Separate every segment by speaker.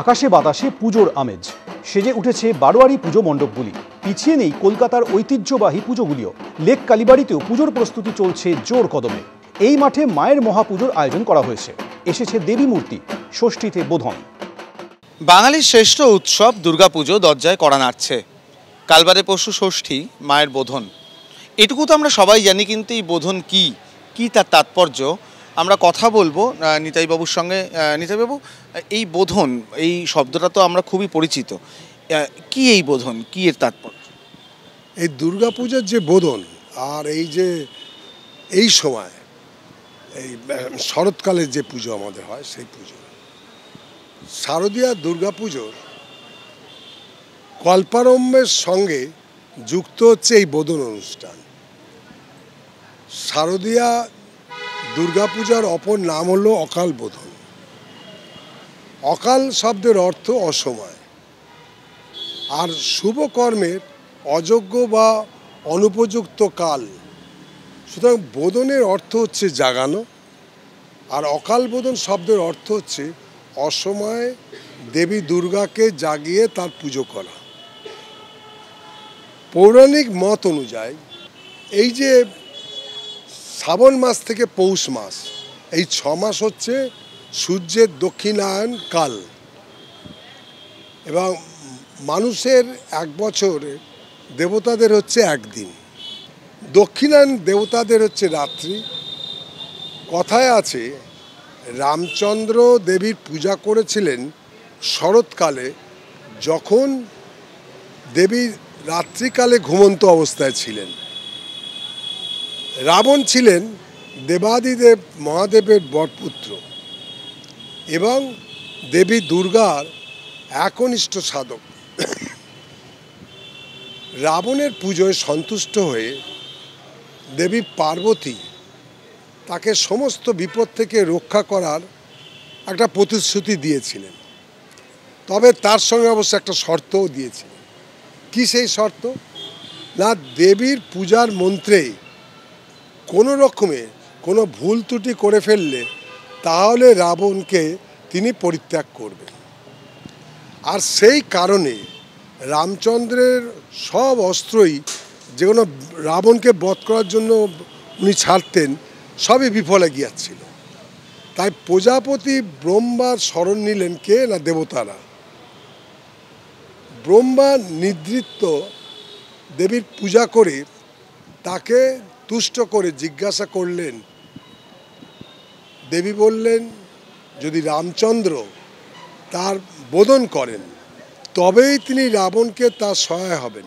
Speaker 1: আকাশে বাতাসে পুজোর আমেজ সেজে উঠেছে বারোয়ারি পুজো মণ্ডপগুলি। পিছিয়ে নেই কলকাতার ঐতিহ্যবাহী পুজোগুলিও। লেক কালীবাড়িতেও পুজোর প্রস্তুতি চলছে জোর কদমে। এই মাঠে মায়ের মহাপুজোর আয়োজন করা হয়েছে। এসেছে দেবী মূর্তি, ষষ্ঠীতে বোধন।
Speaker 2: বাঙালির শ্রেষ্ঠ উৎসব দুর্গাপুজো দরজায় কড়া নাড়ছে। কালবারে পরশু ষষ্ঠী, মায়ের বোধন। এটুকু তো আমরা সবাই জানি, কিন্তু এই বোধন কি তার তাৎপর্য আমরা কথা বলবো নিতাইবাবুর সঙ্গে। নিতাইবাবু, এই বোধন, এই শব্দটা তো আমরা খুবই পরিচিত। কি এই বোধন, কি এর তাৎপর্য?
Speaker 3: এই দুর্গাপূজার যে বোধন, আর এই সময় এই শরৎকালের যে পুজো আমাদের হয়, সেই পুজো শারদীয়া দুর্গাপুজোর কল্পারম্ভের সঙ্গে যুক্ত হচ্ছে এই বোধন অনুষ্ঠান। শারদীয়া দুর্গাপূজার অপর নাম হলো অকাল বোধন। অকাল শব্দের অর্থ অসময়, আর শুভ কর্মের অযোগ্য বা অনুপযুক্ত কাল। সুতরাং বোধনের অর্থ হচ্ছে জাগানো, আর অকাল বোধন শব্দের অর্থ হচ্ছে অসময়ে দেবী দুর্গাকে জাগিয়ে তার পুজো করা। পৌরাণিক মত অনুযায়ী এই যে শ্রাবণ মাস থেকে পৌষ মাস, এই 6 মাস হচ্ছে সূর্যের দক্ষিণায়ন কাল, এবং মানুষের এক বছরে দেবতাদের হচ্ছে একদিন, দক্ষিণায়ন দেবতাদের হচ্ছে রাত্রি। কথায় আছে রামচন্দ্র দেবীর পূজা করেছিলেন শরৎকালে, যখন দেবী রাত্রিকালে ঘুমন্ত অবস্থায় ছিলেন। রাবণ ছিলেন দেবাদিদেব মহাদেবের বরপুত্র এবং দেবী দুর্গার একনিষ্ঠ সাধক। রাবণের পুজোয় সন্তুষ্ট হয়ে দেবী পার্বতী তাকে সমস্ত বিপদ থেকে রক্ষা করার একটা প্রতিশ্রুতি দিয়েছিলেন। তবে তার সঙ্গে অবশ্য একটা শর্তও দিয়েছিলেন। কি সেই শর্ত? না, দেবীর পূজার মন্ত্রে কোনো রকমে কোনো ভুল ত্রুটি করে ফেললে তাহলে রাবণকে তিনি পরিত্যাগ করবেন। আর সেই কারণে রামচন্দ্রের সব অস্ত্রই, যেগুলো রাবণকে বধ করার জন্য উনি ছাড়তেন, সবই বিফলে গিয়েছিল। তাই প্রজাপতি ব্রহ্মার শরণ নিলেন কে? না, দেবতারা। ব্রহ্মা নিদ্রিত দেবীর পূজা করে তাকে তুষ্ট করে জিজ্ঞাসা করলেন। দেবী বললেন, যদি রামচন্দ্র তার বোধন করেন তবেই তিনি রাবণকে তার সহায় হবেন।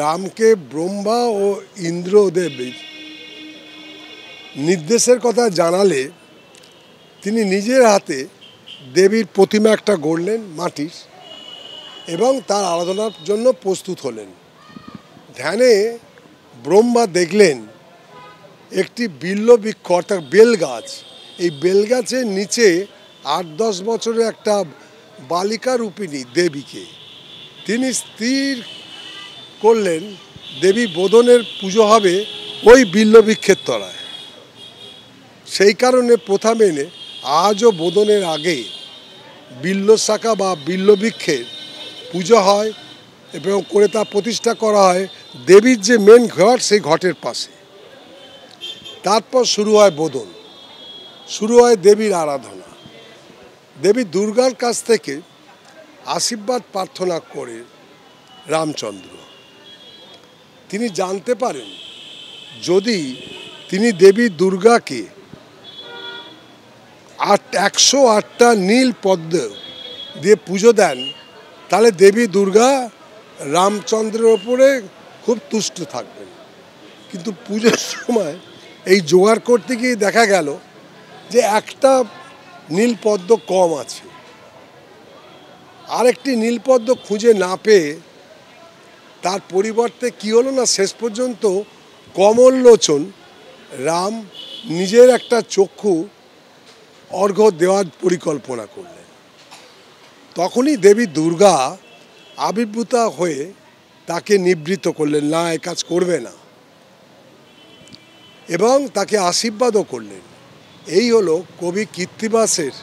Speaker 3: রামকে ব্রহ্মা ও ইন্দ্রদেবের নির্দেশের কথা জানালে তিনি নিজের হাতে দেবীর প্রতিমা একটা গড়লেন মাটির, এবং তার আরাধনার জন্য প্রস্তুত হলেন। ধ্যানে ব্রহ্মা দেখলেন একটি বিল্ল বৃক্ষ, অর্থাৎ বেলগাছ। এই বেলগাছের নিচে 8-10 বছরের একটা বালিকা রূপিণী দেবীকে তিনি স্থির করলেন দেবী বোধনের পুজো হবে ওই বিল্ল বৃক্ষের তলায়। সেই কারণে প্রথা মেনে আজও বোধনের আগে বিল্ল শাখা বা বিল্ল বৃক্ষের পুজো হয় এবং করে তা প্রতিষ্ঠা করা হয় দেবীর যে মেন ঘট, সেই ঘটের পাশে। তারপর শুরু হয় বোধন, শুরু হয় দেবীর আরাধনা। দেবী দুর্গার কাছ থেকে আশীর্বাদ প্রার্থনা করে রামচন্দ্র তিনি জানতে পারেন, যদি তিনি দেবী দুর্গাকে 108টা নীল পদ্ম দিয়ে পুজো দেন, তাহলে দেবী দুর্গা রামচন্দ্রের ওপরে খুব তুষ্ট থাকবেন। কিন্তু পুজোর সময় এই জোগাড় করতে গিয়ে দেখা গেল যে একটা নীলপদ্ম কম আছে। আরেকটি নীলপদ্ম খুঁজে না পেয়ে তার পরিবর্তে কি হলো না, শেষ পর্যন্ত কমললোচন রাম নিজের একটা চক্ষু অর্ঘ্য দেওয়ার পরিকল্পনা করলেন। তখনই দেবী দুর্গা আবির্ভূতা হয়ে তাকে নিবৃত্ত করলেন, না, এ কাজ করবে না, এবং তাকে আশীর্বাদও করলেন। এই হলো কবি কৃত্তিবাসের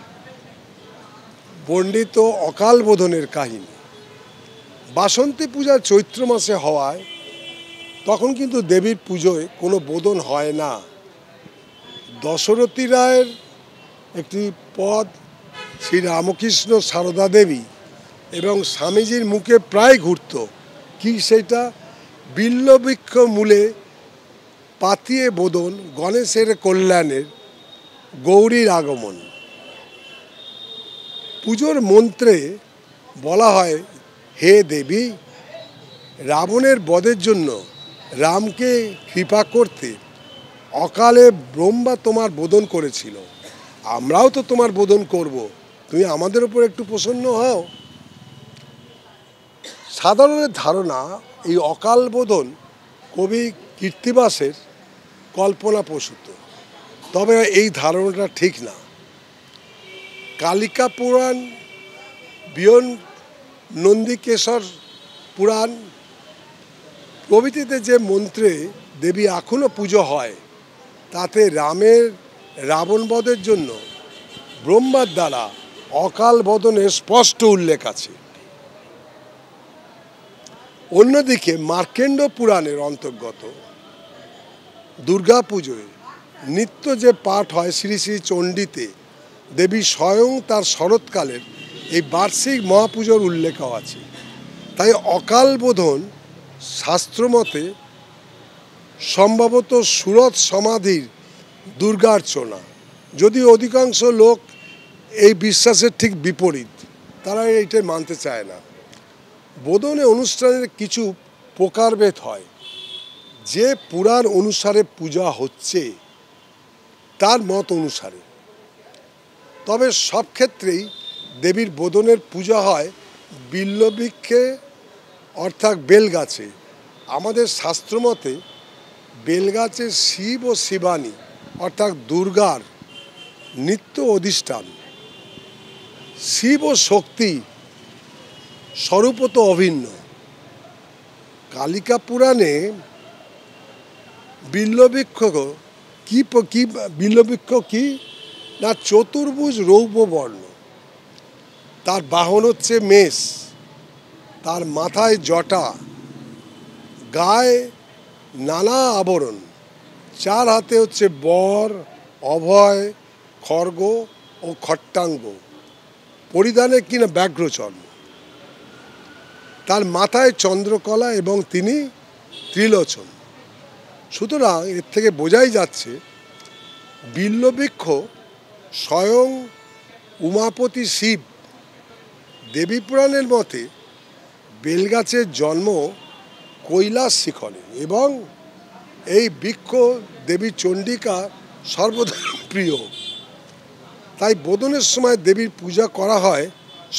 Speaker 3: বর্ণিত অকাল বোধনের কাহিনী। বাসন্তী পূজা চৈত্র মাসে হওয়ায় তখন কিন্তু দেবীর পুজোয় কোনো বোধন হয় না। দশরথী রায়ের একটি পদ শ্রী রামকৃষ্ণ সারদা দেবী এবং স্বামীজির মুখে প্রায় ঘুরত, কি সেটা, বিল্লবৃক্ষ মূলে পাতিয়ে বোধন, গণেশের কল্যাণের, গৌরীর আগমন। পুজোর মন্ত্রে বলা হয়, হে দেবী, রাবণের বধের জন্য রামকে কৃপা করতে অকালে ব্রহ্মা তোমার বোধন করেছিল, আমরাও তো তোমার বোধন করব, তুমি আমাদের উপর একটু প্রসন্ন হও। সাধারণের ধারণা এই অকাল বোধন কবি কীর্তিবাসের কল্পনাপ্রসূত, তবে এই ধারণাটা ঠিক না। কালিকা পুরাণ, বিয়ন নন্দিকেশ্বর পুরাণ প্রভৃতিতে যে মন্ত্রে দেবী এখনও পুজো হয়, তাতে রামের রাবণবধের জন্য ব্রহ্মার দ্বারা অকাল বোধনের স্পষ্ট উল্লেখ আছে। অন্যদিকে মার্কেন্ড পুরাণের অন্তর্গত দুর্গা পুজোয় নিত্য যে পাঠ হয় শ্রী শ্রী চণ্ডীতে, দেবী স্বয়ং তার শরৎকালের এই বার্ষিক মহাপুজোর উল্লেখও আছে। তাই অকাল বোধন শাস্ত্রমতে সম্ভবত সুরত সমাধির দুর্গার্চনা, যদিও অধিকাংশ লোক এই বিশ্বাসের ঠিক বিপরীত, তারা এইটাই মানতে চায় না। বোধনে অনুষ্ঠানের কিছু প্রকারভেদ হয়। যে পুরাণ অনুসারে পূজা হচ্ছে তার মত অনুসারে, তবে সব ক্ষেত্রেই দেবীর বোধনের পূজা হয় বিল্লবৃক্ষে অর্থাৎ বেলগাছে। আমাদের শাস্ত্রমতে বেলগাছে শিব ও শিবানী অর্থাৎ দুর্গার নিত্য অধিষ্ঠান। শিব ও শক্তি স্বরূপত অভিন্ন। কালিকা পুরাণে বিল্লবৃক্ষ কি না চতুর্ভুজ রৌপ্য বর্ণ, তার বাহন হচ্ছে মেষ, তার মাথায় জটা, গায়ে নানা আবরণ, চার হাতে হচ্ছে বর, অভয়, খড়গ ও খট্টাঙ্গ, পরিধানে কিনা ব্যাঘ্রচর্ম, তার মাথায় চন্দ্রকলা এবং তিনি ত্রিলোচন। সুতরাং এর থেকে বোঝাই যাচ্ছে বিল্লবৃক্ষ স্বয়ং উমাপতি শিব। দেবী পুরাণের মতে বেলগাছের জন্ম কৈলাস শিখরে এবং এই বৃক্ষ দেবী চণ্ডিকা সর্বদা প্রিয়। তাই বোধনের সময় দেবীর পূজা করা হয়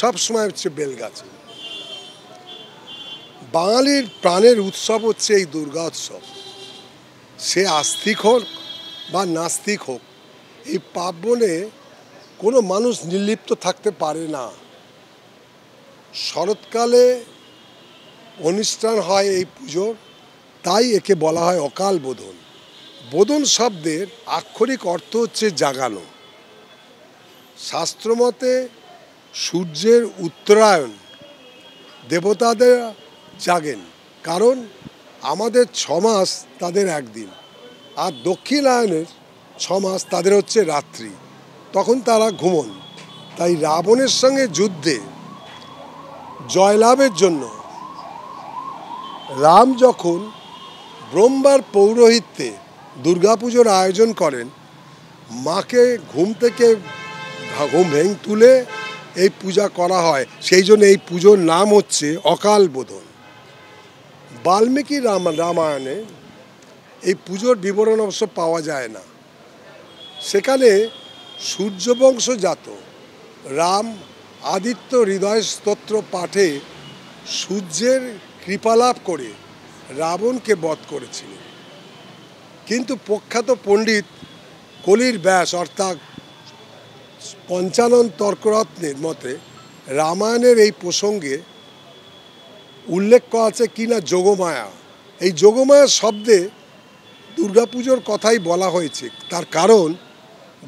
Speaker 3: সব সময় হচ্ছে বেলগাছে। বাঙালির প্রাণের উৎসব হচ্ছে এই দুর্গা উৎসব। সে আস্তিক হোক বা নাস্তিক হোক, এই পার্বণে কোনো মানুষ নির্লিপ্ত থাকতে পারে না। শরৎকালে অনুষ্ঠান হয় এই পুজোর, তাই একে বলা হয় অকাল বোধন। বোধন শব্দের আক্ষরিক অর্থ হচ্ছে জাগানো। শাস্ত্রমতে সূর্যের উত্তরায়ণ দেবতাদের জাগেন, কারণ আমাদের 6 মাস তাদের একদিন, আর দক্ষিণায়নের 6 মাস তাদের হচ্ছে রাত্রি, তখন তারা ঘুমন। তাই রাবণের সঙ্গে যুদ্ধে জয়লাভের জন্য রাম যখন ব্রহ্মার পৌরোহিত্যে দুর্গাপুজোর আয়োজন করেন, মাকে ঘুম ভেঙে তুলে এই পূজা করা হয়। সেই জন্য এই পুজোর নাম হচ্ছে অকাল বোধন। বাল্মীকি রামায়ণে এই পুজোর বিবরণ অবশ্য পাওয়া যায় না। সেখানে সূর্যবংশজাত রাম আদিত্য হৃদয় স্তোত্র পাঠে সূর্যের কৃপালাভ করে রাবণকে বধ করেছিলেন। কিন্তু প্রখ্যাত পণ্ডিত কলির ব্যাস অর্থাৎ পঞ্চানন তর্করত্নের মতে রামায়ণের এই প্রসঙ্গে উল্লেখ করা আছে কিনা যোগমায়া। এই যোগমায়া শব্দে দুর্গাপুজোর কথাই বলা হয়েছে, তার কারণ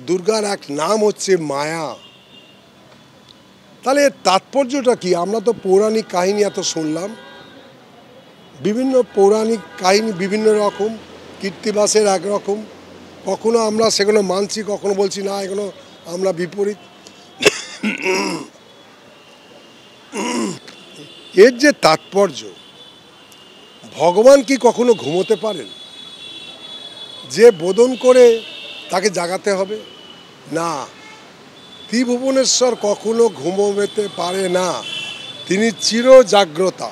Speaker 3: দুর্গার এক নাম হচ্ছে মায়া। তাহলে এর তাৎপর্যটা কি? আমরা তো পৌরাণিক কাহিনী এত শুনলাম, বিভিন্ন পৌরাণিক কাহিনী বিভিন্ন রকম, কীর্তিবাসের একরকম, কখনো আমরা সেগুলো মানছি, কখনো বলছি না এগুলো আমরা বিপরীত। এর যে তাৎপর্য, ভগবান কি কখনো ঘুমোতে পারেন? যে বোধন করে তাকে জাগাতে হবে না। ত্রিভুবনেশ্বর কখনো ঘুমোতে পারে না, তিনি চির জাগ্রতা।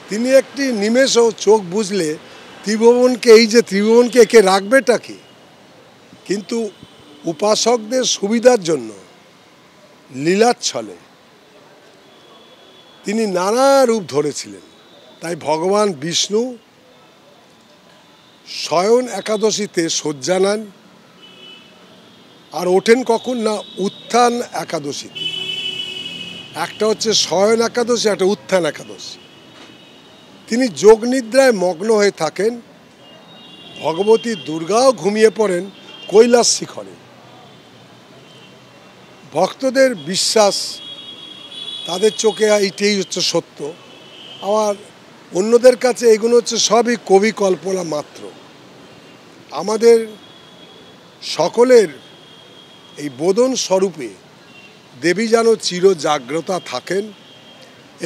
Speaker 3: তিনি একটি নিমেষও চোখ বুঝলে ত্রিভুবনকে, এই যে ত্রিভুবনকে একে রাখবেটা কি? কিন্তু উপাসকদের সুবিধার জন্য লীলাচ্ছলে তিনি নানা রূপ ধরেছিলেন। তাই ভগবান বিষ্ণু শয়ন একাদশীতে শয্যা নেন, আর ওঠেন কখন না উত্থান একাদশীতে। একটা হচ্ছে শয়ন একাদশী, একটা উত্থান একাদশী। তিনি যোগ নিদ্রায় মগ্ন হয়ে থাকেন। ভগবতী দুর্গাও ঘুমিয়ে পড়েন কৈলাস শিখরে। ভক্তদের বিশ্বাস, তাদের চোখে এইটাই হচ্ছে সত্য। আবার অন্যদের কাছে এগুলো হচ্ছে সবই কবি কল্পনা মাত্র। আমাদের সকলের এই বোধন স্বরূপে দেবী যেন চির জাগ্রতা থাকেন,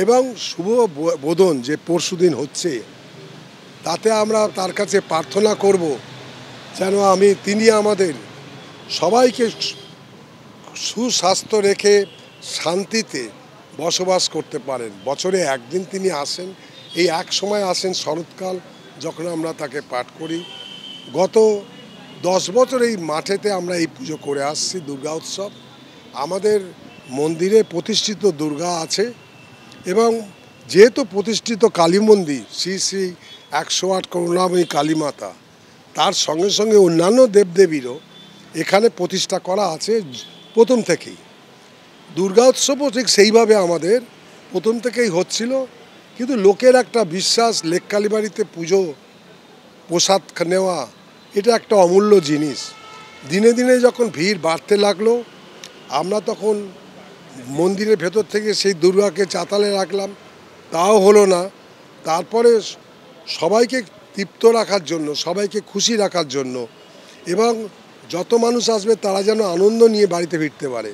Speaker 3: এবং শুভ বোধন যে পরশুদিন হচ্ছে, তাতে আমরা তার কাছে প্রার্থনা করব যেন তিনি আমাদের সবাইকে সুস্বাস্থ্য রেখে শান্তিতে বসবাস করতে পারেন। বছরে একদিন তিনি আসেন, এই এক সময় আসেন শরৎকাল, যখন আমরা তাকে পাঠ করি। গত 10 বছর এই মাঠেতে আমরা এই পুজো করে আসছি, দুর্গা উৎসব। আমাদের মন্দিরে প্রতিষ্ঠিত দুর্গা আছে, এবং যেহেতু প্রতিষ্ঠিত কালী মন্দির শ্রী শ্রী 108 করুণাময়ী কালীমাতা, তার সঙ্গে সঙ্গে অন্যান্য দেবদেবীরও এখানে প্রতিষ্ঠা করা আছে প্রথম থেকেই। দুর্গা উৎসবও ঠিক সেইভাবে আমাদের প্রথম থেকেই হচ্ছিল। কিন্তু লোকের একটা বিশ্বাস, লেক কালীবাড়িতে পুজো, প্রসাদ নেওয়া, এটা একটা অমূল্য জিনিস। দিনে দিনে যখন ভিড় বাড়তে লাগলো, আমরা তখন মন্দিরের ভেতর থেকে সেই দুর্গাকে চাতালে রাখলাম, তাও হলো না। তারপরে সবাইকে তৃপ্ত রাখার জন্য, সবাইকে খুশি রাখার জন্য, এবং যত মানুষ আসবে তারা যেন আনন্দ নিয়ে বাড়িতে ফিরতে পারে,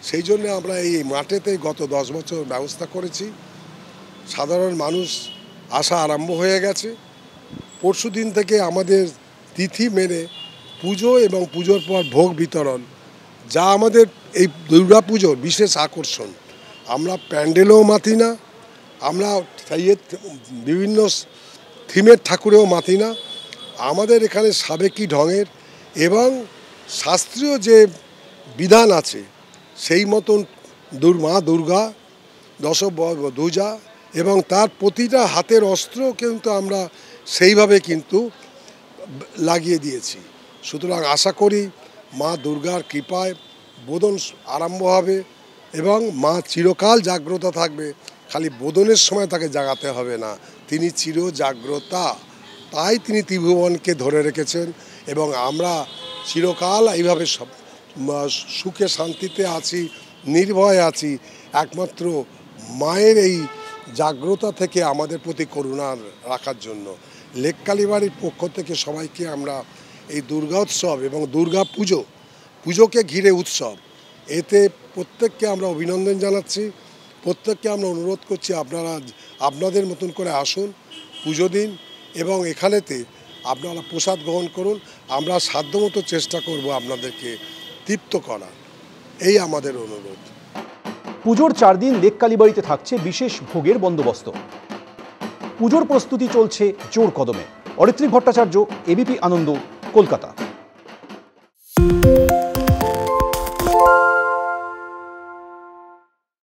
Speaker 3: সেই জন্য আমরা এই মাঠেতে গত 10 বছর ব্যবস্থা করেছি। সাধারণ মানুষ আসা আরম্ভ হয়ে গেছে। পরশু দিন থেকে আমাদের তিথি মেনে পুজো এবং পুজোর পর ভোগ বিতরণ, যা আমাদের এই দুর্গা পুজোর বিশেষ আকর্ষণ। আমরা প্যান্ডেলেও মাতি না, আমরা বিভিন্ন থিমের ঠাকুরেও মাতি না। আমাদের এখানে সাবেকি ঢঙের এবং শাস্ত্রীয় যে বিধান আছে, সেই মতন মা দুর্গা দশভুজা, এবং তার প্রতিটা হাতের অস্ত্র কিন্তু আমরা সেইভাবে কিন্তু লাগিয়ে দিয়েছি। সুতরাং আশা করি মা দুর্গার কৃপায় বোধন আরম্ভ হবে, এবং মা চিরকাল জাগ্রত থাকবে। খালি বোধনের সময় তাকে জাগাতে হবে না, তিনি চির জাগ্রতা। তাই তিনি ত্রিভুবনকে ধরে রেখেছেন, এবং আমরা চিরকাল এইভাবে সব সুখে শান্তিতে আছি, নির্ভয় আছি, একমাত্র মায়ের এই জাগ্রতা থেকে আমাদের প্রতি করুণা রাখার জন্য। লেক কালীবাড়ির পক্ষ থেকে সবাইকে আমরা এই দুর্গা উৎসব এবং দুর্গা পুজোকে ঘিরে উৎসব, এতে প্রত্যেককে আমরা অভিনন্দন জানাচ্ছি। প্রত্যেককে আমরা অনুরোধ করছি, আপনারা আপনাদের মতন করে আসুন, পুজো দিন, এবং এখানেতে আপনারা প্রসাদ গ্রহণ করুন। আমরা সাধ্যমতো চেষ্টা করব আপনাদেরকে তৃপ্ত করার, এই আমাদের অনুরোধ।
Speaker 1: পুজোর 4 দিন লেক কালীবাড়িতে থাকছে বিশেষ ভোগের বন্দোবস্ত। পুজোর প্রস্তুতি চলছে জোর কদমে। অরিত্রী ভট্টাচার্য, এবিপি আনন্দ, কলকাতা।